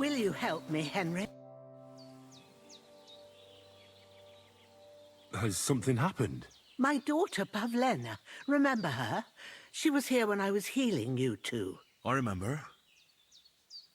Will you help me, Henry? Has something happened? My daughter, Pavlena. Remember her? She was here when I was healing you two. I remember.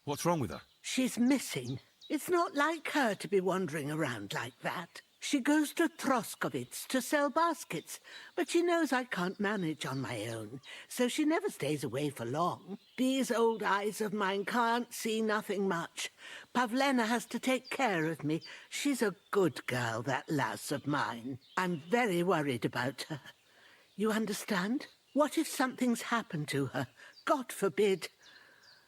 What's wrong with her? She's missing. It's not like her to be wandering around like that. She goes to Troskovitz to sell baskets, but she knows I can't manage on my own, so she never stays away for long. These old eyes of mine can't see nothing much. Pavlena has to take care of me. She's a good girl, that lass of mine. I'm very worried about her. You understand? What if something's happened to her? God forbid.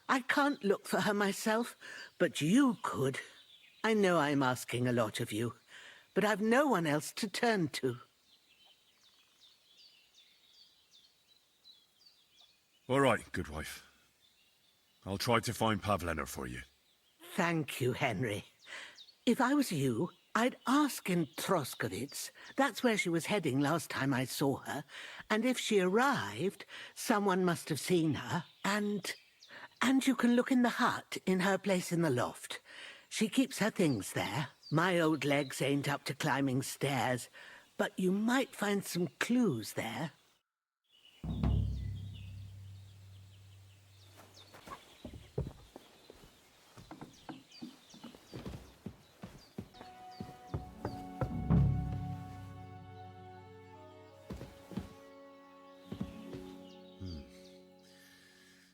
I can't look for her myself, but you could. I know I'm asking a lot of you, but I've no one else to turn to. All right, good wife. I'll try to find Pavlena for you. Thank you, Henry. If I was you, I'd ask in Troskovitz. That's where she was heading last time I saw her. And if she arrived, someone must have seen her. And you can look in the hut in her place in the loft. She keeps her things there. My old legs ain't up to climbing stairs, but you might find some clues there.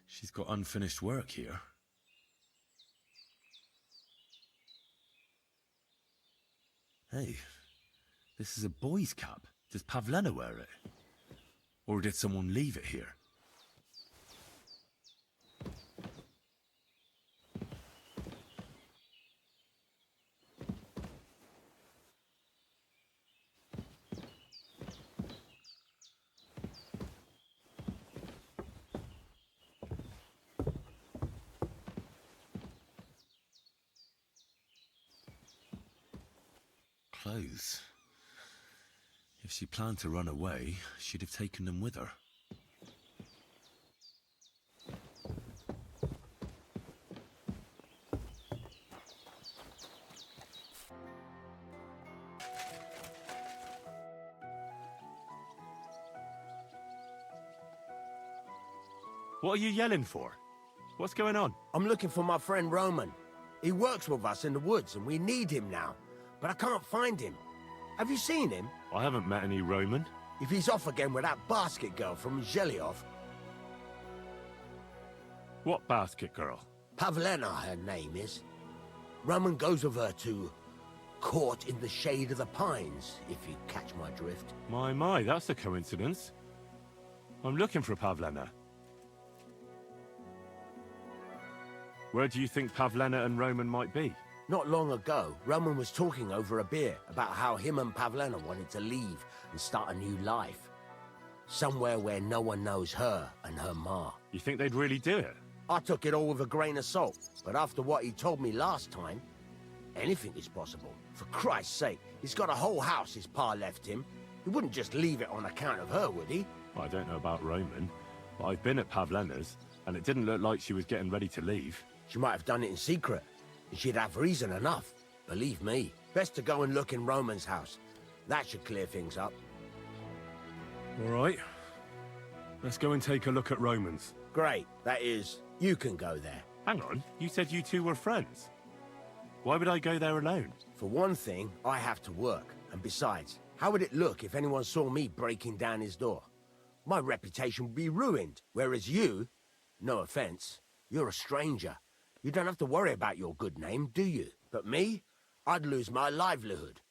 She's got unfinished work here. Hey, this is a boy's cap. Does Pavlena wear it? Or did someone leave it here? Clothes. If she planned to run away, she'd have taken them with her. What are you yelling for? What's going on? I'm looking for my friend Roman. He works with us in the woods and we need him now. But I can't find him. Have you seen him? I haven't met any Roman. If he's off again with that basket girl from Zhelyov. What basket girl? Pavlena, her name is. Roman goes with her to court in the shade of the pines, if you catch my drift. My, that's a coincidence. I'm looking for Pavlena. Where do you think Pavlena and Roman might be? Not long ago, Roman was talking over a beer about how him and Pavlena wanted to leave and start a new life. Somewhere where no one knows her and her ma. You think they'd really do it? I took it all with a grain of salt, but after what he told me last time, anything is possible. For Christ's sake, he's got a whole house his pa left him. He wouldn't just leave it on account of her, would he? I don't know about Roman, but I've been at Pavlena's, and it didn't look like she was getting ready to leave. She might have done it in secret, and she'd have reason enough. Believe me. Best to go and look in Roman's house. That should clear things up. All right. Let's go and take a look at Roman's. Great. That is, you can go there. Hang on, you said you two were friends. Why would I go there alone? For one thing, I have to work. And besides, how would it look if anyone saw me breaking down his door? My reputation would be ruined, whereas you, no offense, you're a stranger. You don't have to worry about your good name, do you? But me, I'd lose my livelihood.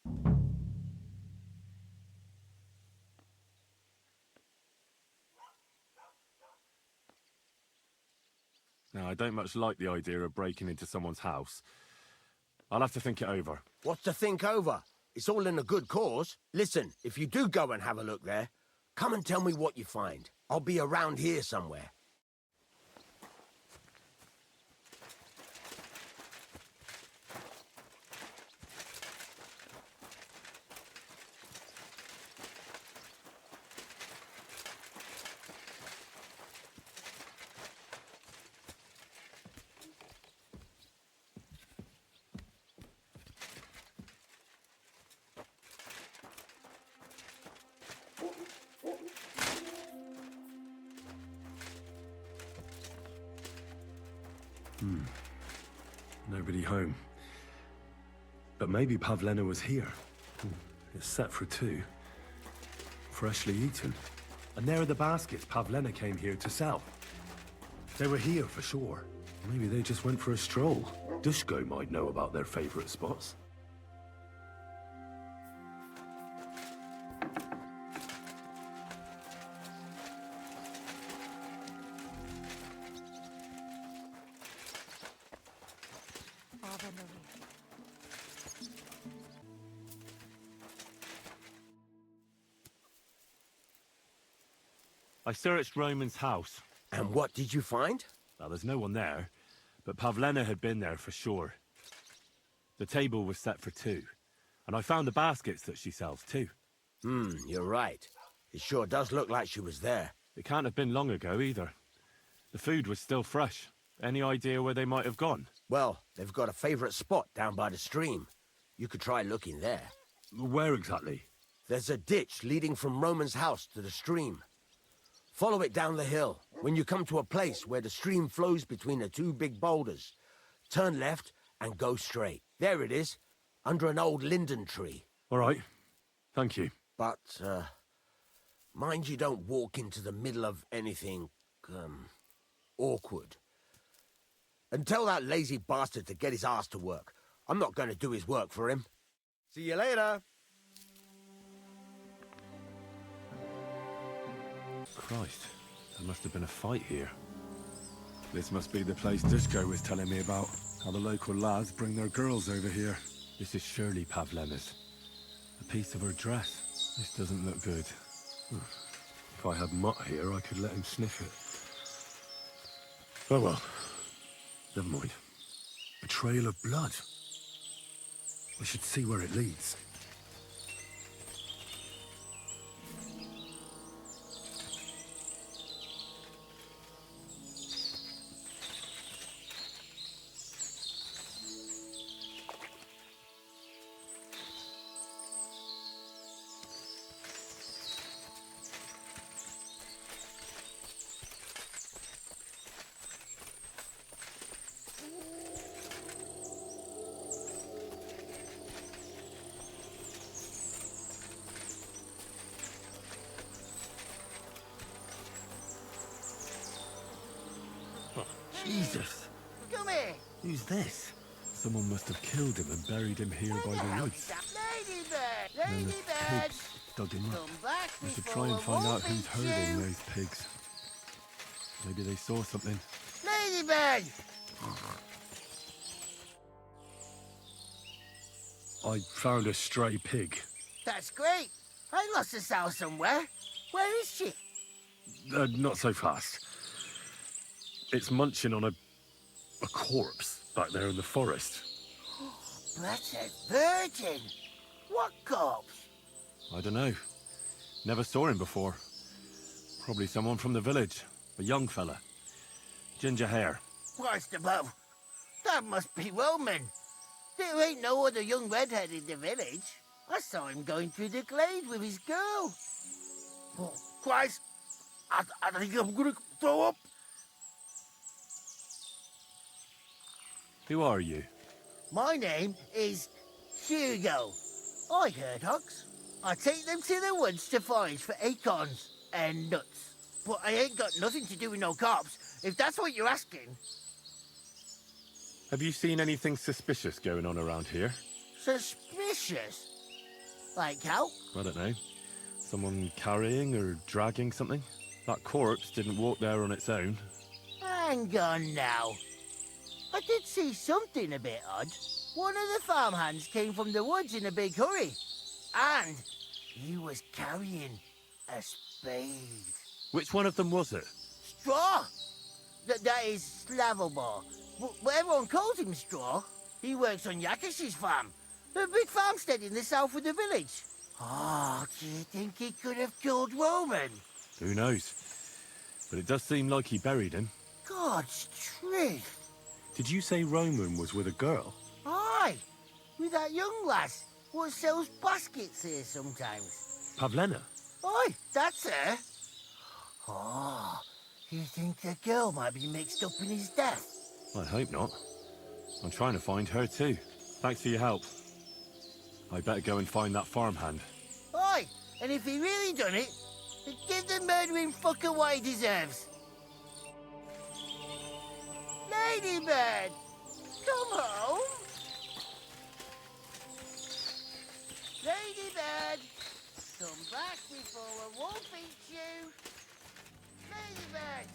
Now, I don't much like the idea of breaking into someone's house. I'll have to think it over. What's to think over? It's all in a good cause. Listen, if you do go and have a look there, come and tell me what you find. I'll be around here somewhere. Nobody home. But maybe Pavlena was here. It's set for 2. Freshly eaten. And there are the baskets Pavlena came here to sell. They were here for sure. Maybe they just went for a stroll. Dushko might know about their favorite spots. I searched Roman's house. And what did you find? Well, there's no one there, but Pavlena had been there for sure. The table was set for 2, and I found the baskets that she sells too. You're right. It sure does look like she was there. It can't have been long ago either. The food was still fresh. Any idea where they might have gone? Well, they've got a favorite spot down by the stream. You could try looking there. Where exactly? There's a ditch leading from Roman's house to the stream. Follow it down the hill. When you come to a place where the stream flows between the 2 big boulders, turn left and go straight. There it is, under an old linden tree. All right. Thank you. But, mind you don't walk into the middle of anything, awkward. And tell that lazy bastard to get his ass to work. I'm not going to do his work for him. See you later. Christ, there must have been a fight here. This must be the place Dushko was telling me about. How the local lads bring their girls over here. This is surely Pavlena's. A piece of her dress. This doesn't look good. If I had Mutt here, I could let him sniff it. Oh well. Never mind. A trail of blood. We should see where it leads. Jesus! Come here! Who's this? Someone must have killed him and buried him here by the woods. Ladybird! And the pigs dug him up. Come back We should before try and find out I who's vomit herding you. those pigs. Maybe they saw something. Ladybird! I found a stray pig. That's great. I lost a sow somewhere. Where is she? Not so fast. It's munching on a corpse back there in the forest. Blessed Virgin! What corpse? I don't know. Never saw him before. Probably someone from the village. A young fella. Ginger hair. Christ above. That must be Roman. There ain't no other young redhead in the village. I saw him going through the glade with his girl. Oh, Christ! I think I'm gonna throw up. Who are you? My name is Hugo. I herd hogs. I take them to the woods to forage for acorns and nuts. But I ain't got nothing to do with no cops, if that's what you're asking. Have you seen anything suspicious going on around here? Suspicious? Like how? I don't know. Someone carrying or dragging something? That corpse didn't walk there on its own. Hang on now. I did see something a bit odd. One of the farmhands came from the woods in a big hurry. And he was carrying a spade. Which one of them was it? Straw! That is Slavobor. But everyone calls him Straw. He works on Yakish's farm. A big farmstead in the south of the village. Oh, do you think he could have killed Roman? Who knows? But it does seem like he buried him. God's truth. Did you say Roman was with a girl? Aye, with that young lass what sells baskets here sometimes. Pavlena? Aye, that's her. Oh, you think the girl might be mixed up in his death? I hope not. I'm trying to find her too. Thanks for your help. I better go and find that farmhand. Aye, and if he really done it, then give the murdering fucker what he deserves. Ladybird, come home. Ladybird, come back before a wolf eats you. Ladybird.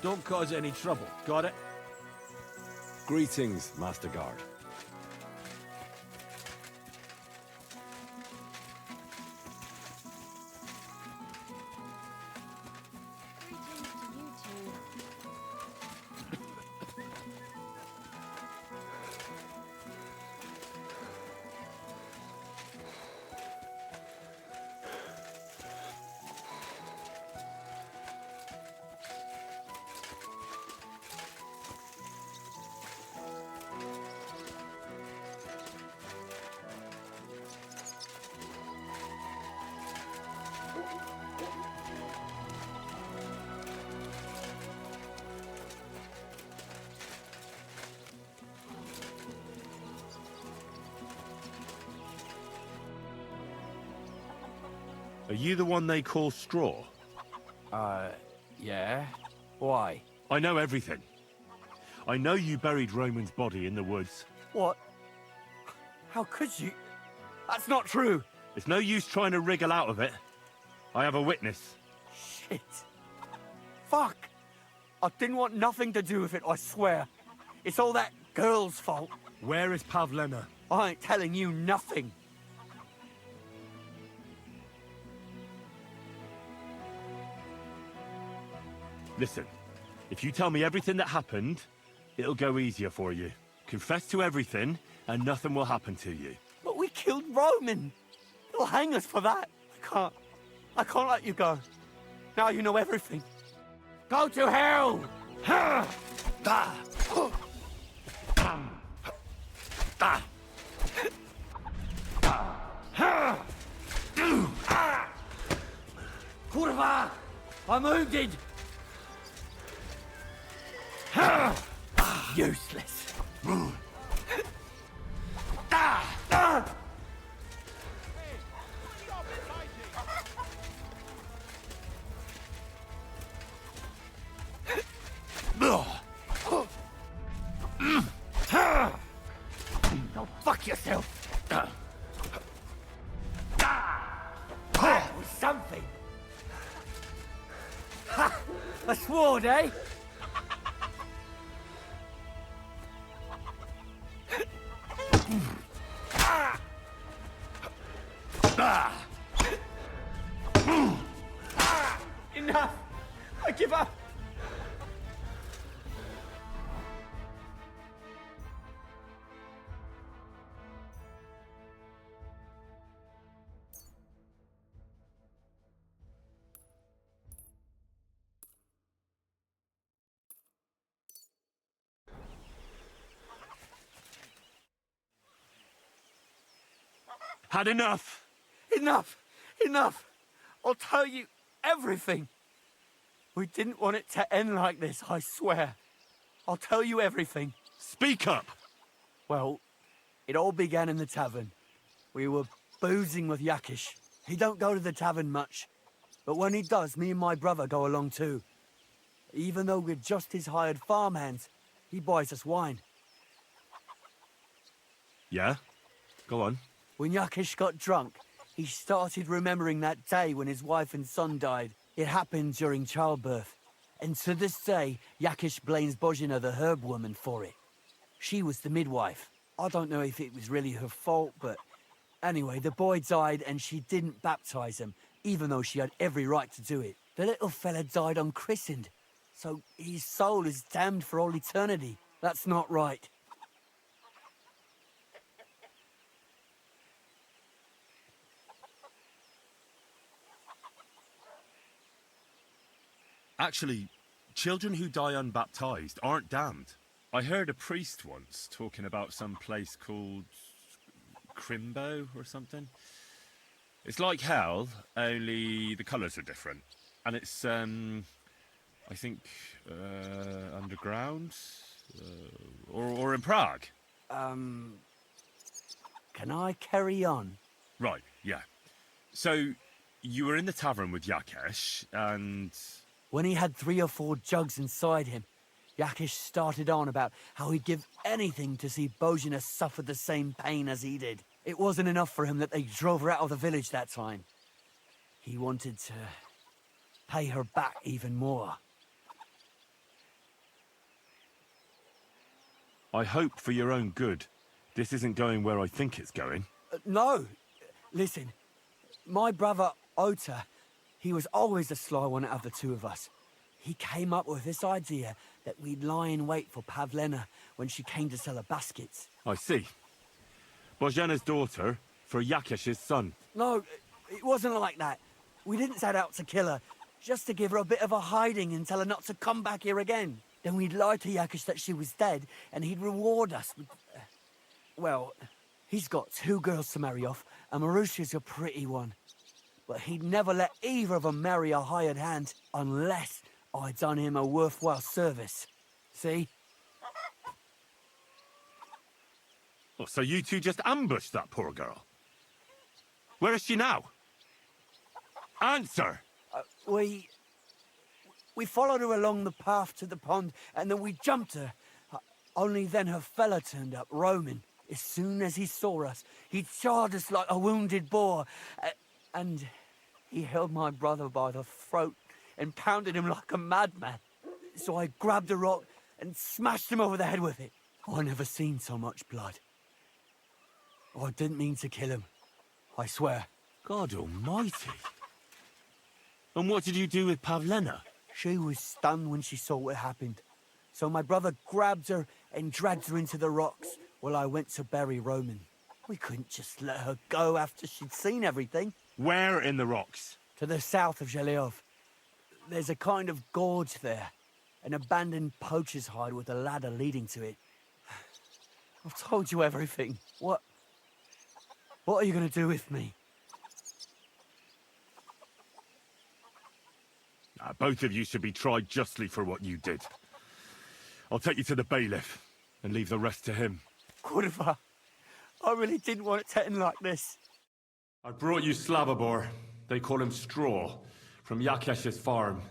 Don't cause any trouble, got it? Greetings, Master Guard. Greetings to you two. Are you the one they call Straw? Yeah? Why? I know everything. I know you buried Roman's body in the woods. What? How could you? That's not true! It's no use trying to wriggle out of it. I have a witness. Shit. Fuck! I didn't want nothing to do with it, I swear. It's all that girl's fault. Where is Pavlena? I ain't telling you nothing. Listen, if you tell me everything that happened, it'll go easier for you. Confess to everything, and nothing will happen to you. But we killed Roman. They'll hang us for that. I can't let you go. Now you know everything. Go to hell! Kurwa! I'm wounded! Useless. Go fuck yourself. That was something. Ha! A sword, eh? Enough! I give up! Had enough! Enough! Enough! I'll tell you everything. We didn't want it to end like this, I swear. I'll tell you everything. Speak up! Well, it all began in the tavern. We were boozing with Yakish. He don't go to the tavern much, but when he does, me and my brother go along too. Even though we're just his hired farmhands, he buys us wine. Yeah? Go on. When Yakish got drunk, he started remembering that day when his wife and son died. It happened during childbirth. And to this day, Yakish blames Bozhina, the herb woman, for it. She was the midwife. I don't know if it was really her fault, but anyway, the boy died and she didn't baptize him, even though she had every right to do it. The little fella died unchristened, so his soul is damned for all eternity. That's not right. Actually, children who die unbaptized aren't damned. I heard a priest once talking about some place called Crimbo or something. It's like hell, only the colours are different. And it's, I think, underground? Or in Prague. Can I carry on? Right, yeah. So, you were in the tavern with Yakesh, and... When he had 3 or 4 jugs inside him, Yakesh started on about how he'd give anything to see Bozhina suffer the same pain as he did. It wasn't enough for him that they drove her out of the village that time. He wanted to pay her back even more. I hope for your own good, this isn't going where I think it's going. No. Listen, my brother Ota, he was always the sly one out of the 2 of us. He came up with this idea that we'd lie in wait for Pavlena when she came to sell her baskets. I see. Bozhana's daughter for Yakesh's son. No, it wasn't like that. We didn't set out to kill her, just to give her a bit of a hiding and tell her not to come back here again. Then we'd lie to Yakesh that she was dead, and he'd reward us with... well, he's got 2 girls to marry off, and Marusha's a pretty one. But he'd never let either of them marry a hired hand unless I'd done him a worthwhile service. See? Oh, so you 2 just ambushed that poor girl? Where is she now? Answer! We followed her along the path to the pond, and then we jumped her. Only then her fella turned up, Roman. As soon as he saw us, he charged us like a wounded boar. And he held my brother by the throat and pounded him like a madman. So I grabbed a rock and smashed him over the head with it. I never seen so much blood. I didn't mean to kill him, I swear. God almighty. And what did you do with Pavlena? She was stunned when she saw what happened. So my brother grabbed her and dragged her into the rocks while I went to bury Roman. We couldn't just let her go after she'd seen everything. Where in the rocks? To the south of Zhelyov. There's a kind of gorge there. An abandoned poacher's hide with a ladder leading to it. I've told you everything. What are you going to do with me? Both of you should be tried justly for what you did. I'll take you to the bailiff and leave the rest to him. Kurva, I really didn't want it to end like this. I brought you Slavobor. They call him Straw, from Yakesh's farm.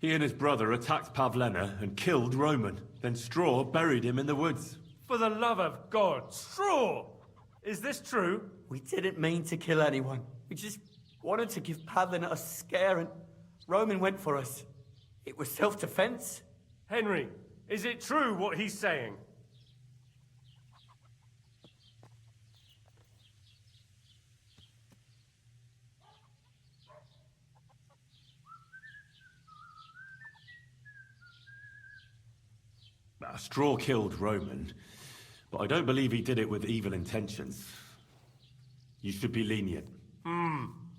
He and his brother attacked Pavlena and killed Roman. Then Straw buried him in the woods. For the love of God, Straw! Is this true? We didn't mean to kill anyone. We just wanted to give Pavlena a scare, and Roman went for us. It was self-defense. Henry, is it true what he's saying? Straw killed Roman, but I don't believe he did it with evil intentions. You should be lenient.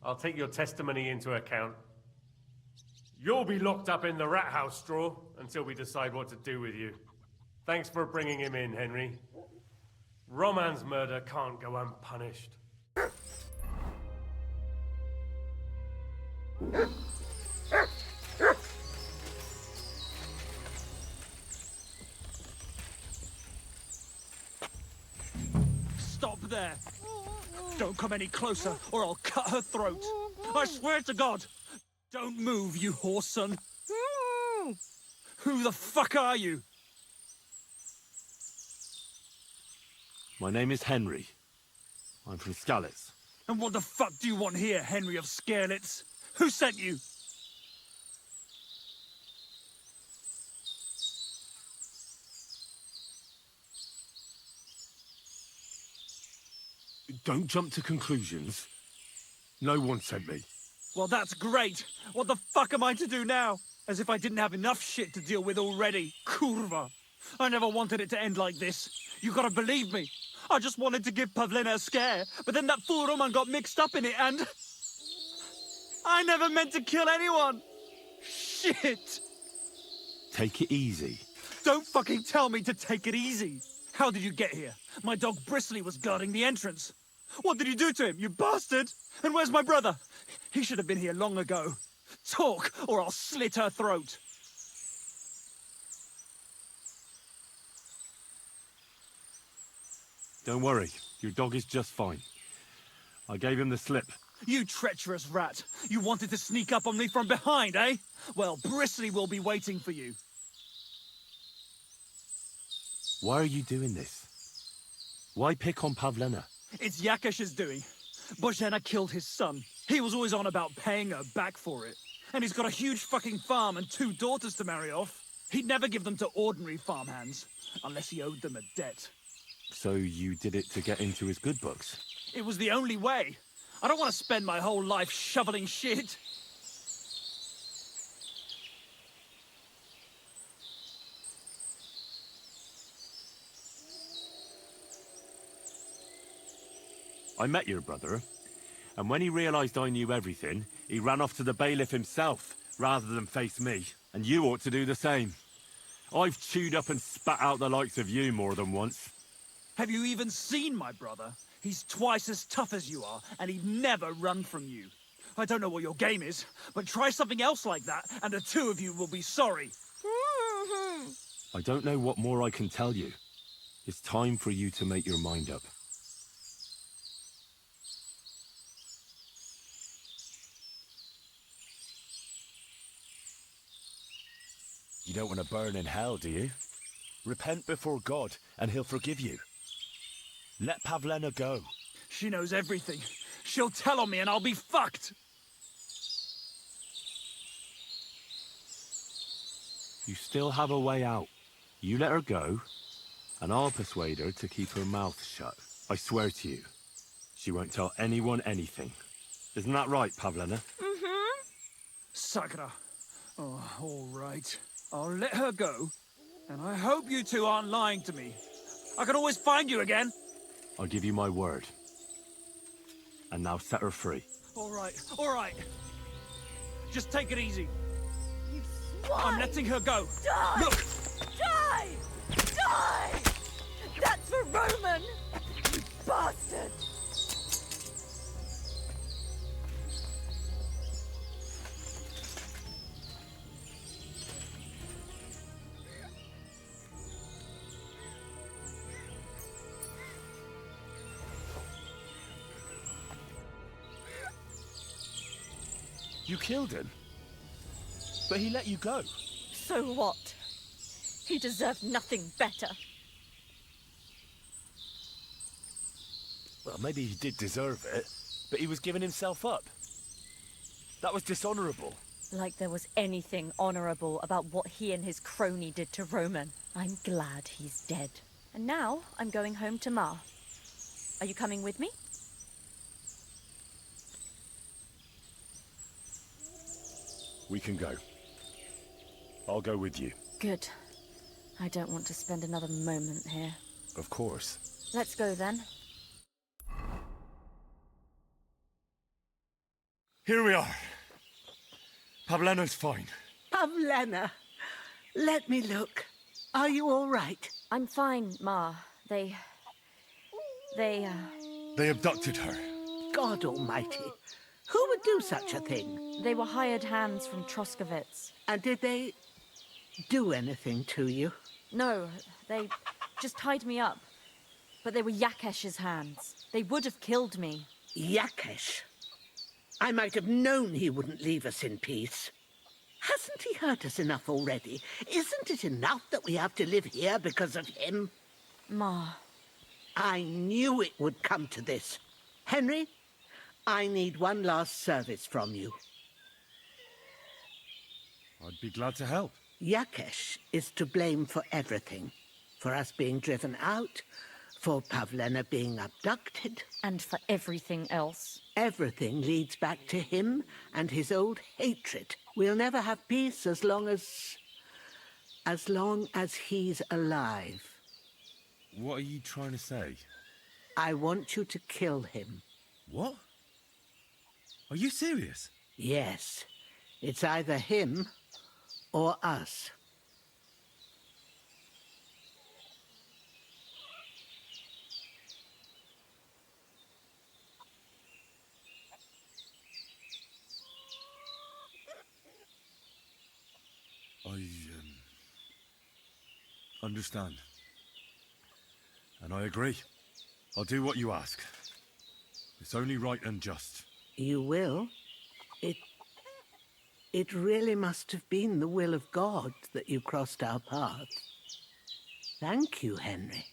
I'll take your testimony into account. You'll be locked up in the rat house, Straw, until we decide what to do with you. Thanks for bringing him in, Henry. Roman's murder can't go unpunished. Stop there! Don't come any closer, or I'll cut her throat. I swear to God! Don't move, you horse son. Who the fuck are you? My name is Henry. I'm from Skalitz. And what the fuck do you want here, Henry of Scarlets? Who sent you? Don't jump to conclusions. No one sent me. Well, that's great. What the fuck am I to do now? As if I didn't have enough shit to deal with already. Kurva. I never wanted it to end like this. You gotta believe me. I just wanted to give Pavlena a scare, but then that fool Roman got mixed up in it and... I never meant to kill anyone. Shit. Take it easy. Don't fucking tell me to take it easy. How did you get here? My dog Bristly was guarding the entrance. What did you do to him, you bastard? And where's my brother? He should have been here long ago. Talk, or I'll slit her throat. Don't worry, your dog is just fine. I gave him the slip. You treacherous rat. You wanted to sneak up on me from behind, eh? Well, Bristly will be waiting for you. Why are you doing this? Why pick on Pavlena? It's Yakesh's doing. Bozhena killed his son. He was always on about paying her back for it. And he's got a huge fucking farm and 2 daughters to marry off. He'd never give them to ordinary farmhands, unless he owed them a debt. So you did it to get into his good books? It was the only way. I don't want to spend my whole life shoveling shit. I met your brother, and when he realized I knew everything, he ran off to the bailiff himself, rather than face me. And you ought to do the same. I've chewed up and spat out the likes of you more than once. Have you even seen my brother? He's twice as tough as you are, and he'd never run from you. I don't know what your game is, but try something else like that, and the 2 of you will be sorry. I don't know what more I can tell you. It's time for you to make your mind up. You don't want to burn in hell, do you? Repent before God, and he'll forgive you. Let Pavlena go. She knows everything. She'll tell on me and I'll be fucked. You still have a way out. You let her go, and I'll persuade her to keep her mouth shut. I swear to you, she won't tell anyone anything. Isn't that right, Pavlena? Mm-hmm. Sakra. Oh, all right. I'll let her go, and I hope you 2 aren't lying to me. I can always find you again. I'll give you my word. And now set her free. All right, all right. Just take it easy. You swine! I'm letting her go. Die! Look! Die! Die! That's for Roman! You bastard! You killed him. But he let you go. So what? He deserved nothing better. Well, maybe he did deserve it, but he was giving himself up. That was dishonorable. Like there was anything honorable about what he and his crony did to Roman. I'm glad he's dead. And now I'm going home to Ma. Are you coming with me? We can go. I'll go with you. Good. I don't want to spend another moment here. Of course. Let's go then. Here we are. Pavlena's fine. Pavlena, let me look. Are you all right? I'm fine, Ma. They They abducted her. God almighty. Who would do such a thing? They were hired hands from Troskovitz. And did they do anything to you? No, they just tied me up. But they were Yakesh's hands. They would have killed me. Yakesh? I might have known he wouldn't leave us in peace. Hasn't he hurt us enough already? Isn't it enough that we have to live here because of him? Ma. I knew it would come to this. Henry, I need one last service from you. I'd be glad to help. Yakesh is to blame for everything. For us being driven out, for Pavlena being abducted. And for everything else. Everything leads back to him and his old hatred. We'll never have peace as long as he's alive. What are you trying to say? I want you to kill him. What? Are you serious? Yes. It's either him or us. I understand. And I agree. I'll do what you ask. It's only right and just. You will? It really must have been the will of God that you crossed our paths. Thank you, Henry.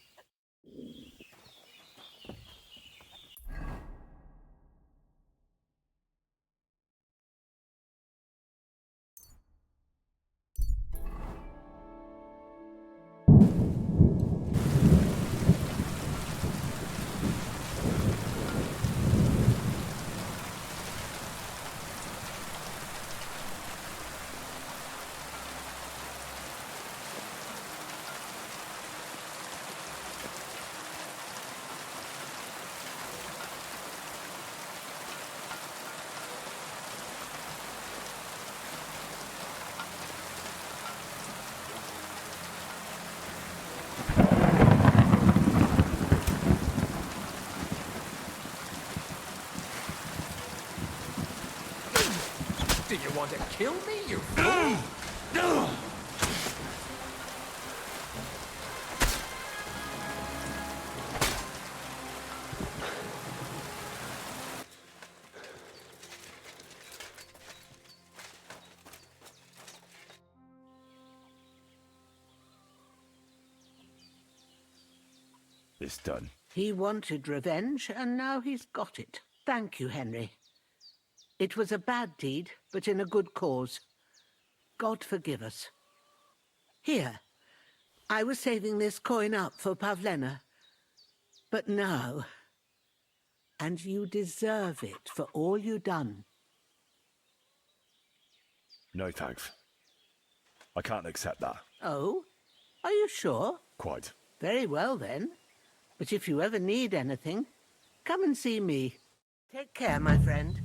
Do you want to kill me, you fool? It's done. He wanted revenge, and now he's got it. Thank you, Henry. It was a bad deed, but in a good cause. God forgive us. Here, I was saving this coin up for Pavlena. But now... And you deserve it for all you done. No thanks. I can't accept that. Oh? Are you sure? Quite. Very well, then. But if you ever need anything, come and see me. Take care, my friend.